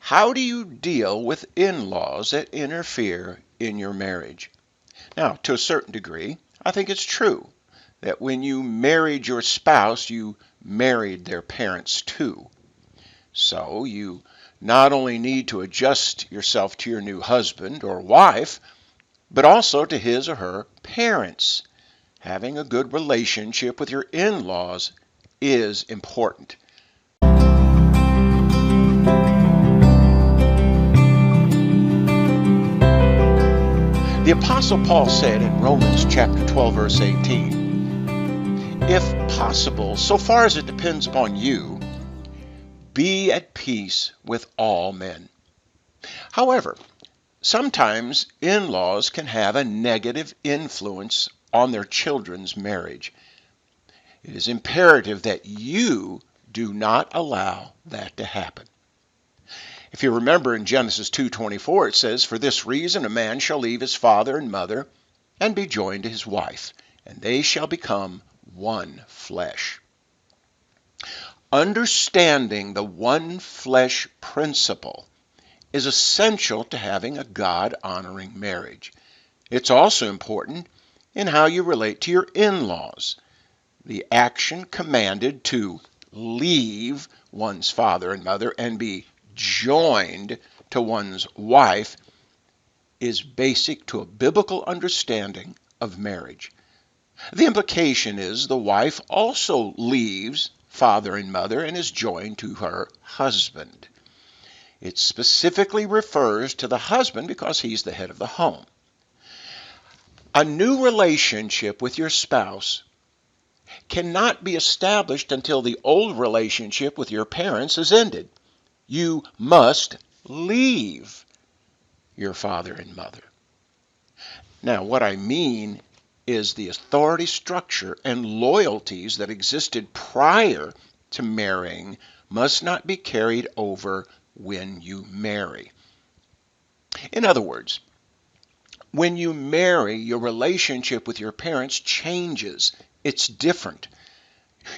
How do you deal with in-laws that interfere in your marriage? Now, to a certain degree, I think it's true that when you married your spouse, you married their parents too. So you not only need to adjust yourself to your new husband or wife, but also to his or her parents. Having a good relationship with your in-laws is important. The Apostle Paul said in Romans chapter 12, verse 18, "If possible, so far as it depends upon you, be at peace with all men." However, sometimes in-laws can have a negative influence on their children's marriage. It is imperative that you do not allow that to happen. If you remember in Genesis 2:24, it says, "For this reason a man shall leave his father and mother and be joined to his wife, and they shall become one flesh." Understanding the one flesh principle is essential to having a God-honoring marriage. It's also important in how you relate to your in-laws. The action commanded to leave one's father and mother and be joined to one's wife is basic to a biblical understanding of marriage. The implication is the wife also leaves father and mother and is joined to her husband. It specifically refers to the husband because he's the head of the home. A new relationship with your spouse cannot be established until the old relationship with your parents is ended. You must leave your father and mother. Now, what I mean is the authority structure and loyalties that existed prior to marrying must not be carried over when you marry. In other words, when you marry, your relationship with your parents changes. It's different.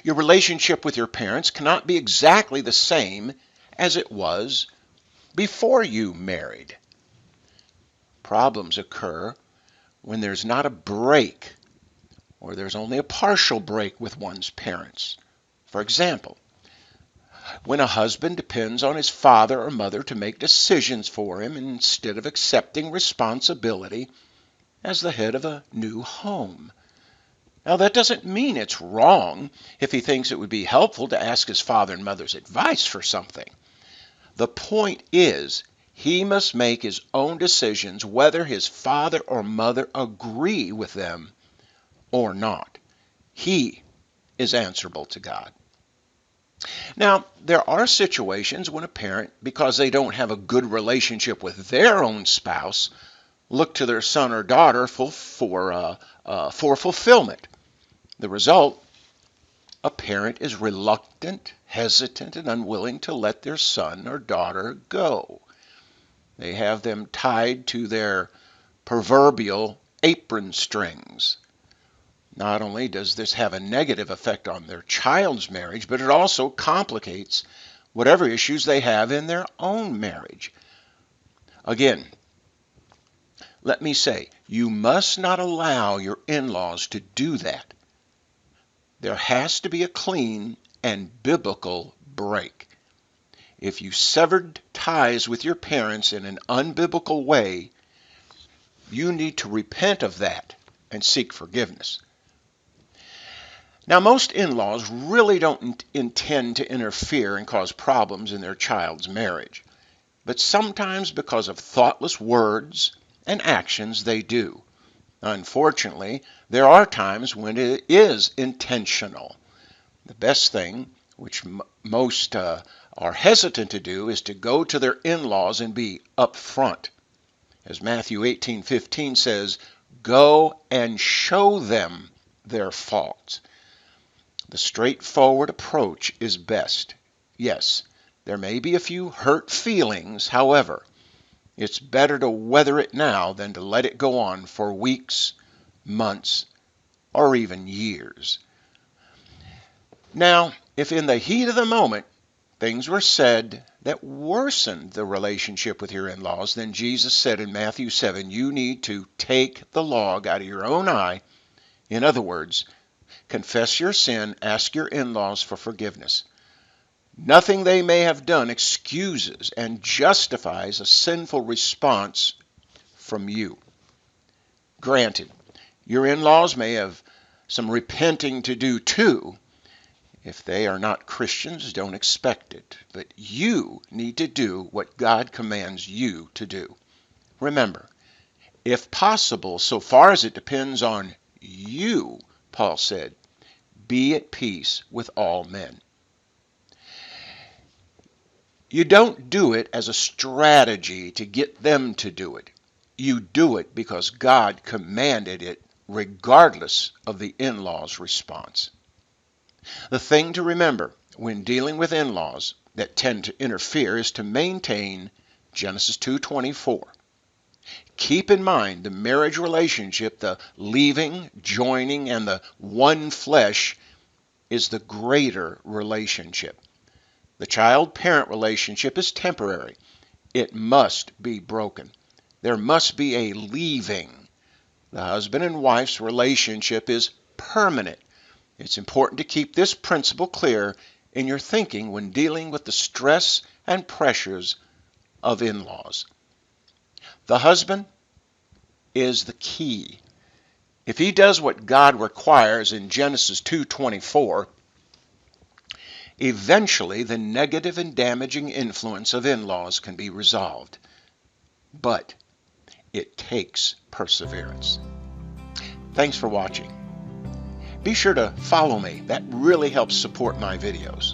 Your relationship with your parents cannot be exactly the same as it was before you married. Problems occur when there's not a break or there's only a partial break with one's parents. For example, when a husband depends on his father or mother to make decisions for him instead of accepting responsibility as the head of a new home. Now, that doesn't mean it's wrong if he thinks it would be helpful to ask his father and mother's advice for something. The point is, he must make his own decisions whether his father or mother agree with them or not. He is answerable to God. Now, there are situations when a parent, because they don't have a good relationship with their own spouse, look to their son or daughter for fulfillment. The result, a parent is reluctant, hesitant, and unwilling to let their son or daughter go. They have them tied to their proverbial apron strings. Not only does this have a negative effect on their child's marriage, but it also complicates whatever issues they have in their own marriage. Again, let me say, you must not allow your in-laws to do that. There has to be a clean and biblical break. If you severed ties with your parents in an unbiblical way, you need to repent of that and seek forgiveness. Now, most in-laws really don't intend to interfere and cause problems in their child's marriage, but sometimes because of thoughtless words and actions they do. Unfortunately, there are times when it is intentional. The best thing, which most are hesitant to do, is to go to their in-laws and be upfront. As Matthew 18:15 says, "Go and show them their faults." The straightforward approach is best. Yes, there may be a few hurt feelings, however, it's better to weather it now than to let it go on for weeks, months, or even years. Now, if in the heat of the moment things were said that worsen the relationship with your in-laws, then Jesus said in Matthew 7, you need to take the log out of your own eye. In other words, confess your sin, ask your in-laws for forgiveness. Nothing they may have done excuses and justifies a sinful response from you. Granted, your in-laws may have some repenting to do too. If they are not Christians, don't expect it. But you need to do what God commands you to do. Remember, if possible, so far as it depends on you, Paul said, be at peace with all men. You don't do it as a strategy to get them to do it. You do it because God commanded it, regardless of the in-laws' response. The thing to remember when dealing with in-laws that tend to interfere is to maintain Genesis 2:24. Keep in mind the marriage relationship, the leaving, joining, and the one flesh is the greater relationship. The child-parent relationship is temporary. It must be broken. There must be a leaving. The husband and wife's relationship is permanent. It's important to keep this principle clear in your thinking when dealing with the stress and pressures of in-laws. The husband is the key. If he does what God requires in Genesis 2:24, eventually the negative and damaging influence of in-laws can be resolved. But it takes perseverance. Thanks for watching. Be sure to follow me. That really helps support my videos.